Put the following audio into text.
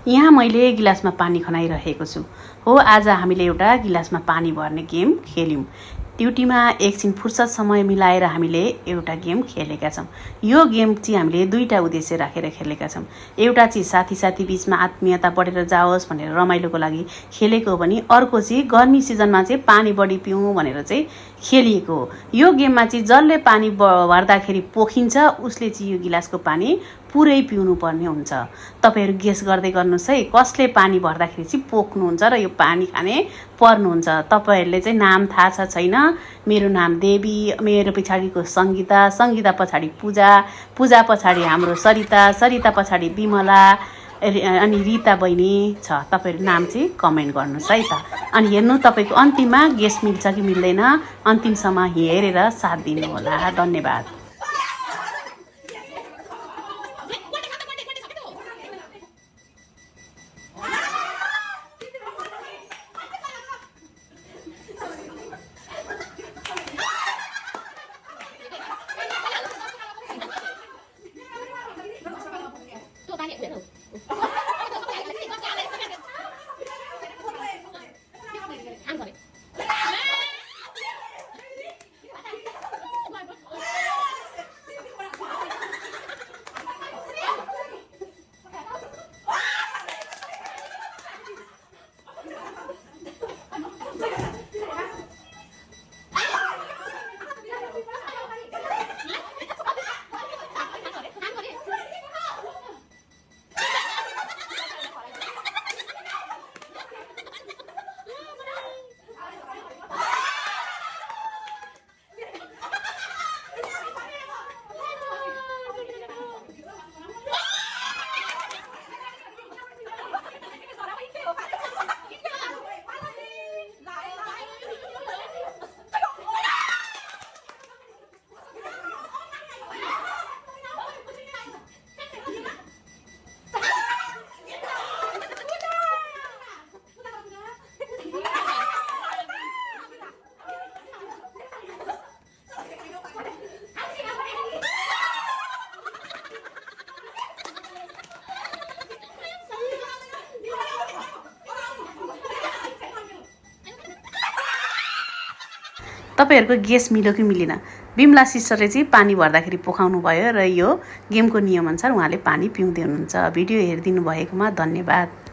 यहाँ मैले गिलासमा पानी खनाइरहेको छु। हो, आज हामीले एउटा गिलासमा पानी भर्ने गेम खेल्यौँ। ड्युटीमा एकछिन फुर्सद समय मिलाएर हामीले एउटा गेम खेलेका छौँ। यो गेम चाहिँ हामीले दुईटा उद्देश्य राखेर खेलेका छौँ। एउटा चाहिँ साथी बीचमा आत्मीयता बढेर जाओस् भनेर रमाइलोको लागि खेलेको हो भने अर्को चाहिँ गर्मी सिजनमा चाहिँ पानी बढी पिउँ भनेर चाहिँ खेलिएको हो। यो गेममा चाहिँ जसले पानी भर्दाखेरि पोखिन्छ उसले चाहिँ यो गिलासको पानी पुरै पिउनु पर्ने हुन्छ। तपाईहरु गेस गर्दै गर्नुस् है, कसले पानी भर्दाखेरि चाहिँ पोख्नुहुन्छ र यो पानी खाने पर्नुहुन्छ। तपाईहरुले चाहिँ नाम थाहा छ छैन? मेरो नाम देवी, मेरो पछाडिको संगीता, संगीता पछाडि पूजा, पूजा पछाडि हाम्रो सरिता, सरिता पछाडि विमला अनि रीता बहिनी छ। तपाईहरु नाम चाहिँ कमेन्ट गर्नुस् है त। अनि हेर्नु तपाईको अन्तिममा गेस मिल्छ कि मिल्दैन, अन्तिमसम्म हेरेर साथ दिनु होला। धन्यवाद। तपाईहरुको गेस मिल्यो कि मिलेन? बिमला सिस्टरले चाहिँ पानी भर्दाखेरि पोखाउनु भयो र यो गेमको नियम अनुसार उहाँले पानी पिउँदै हुनुहुन्छ। भिडियो हेरिदिनु भएकोमा धन्यवाद।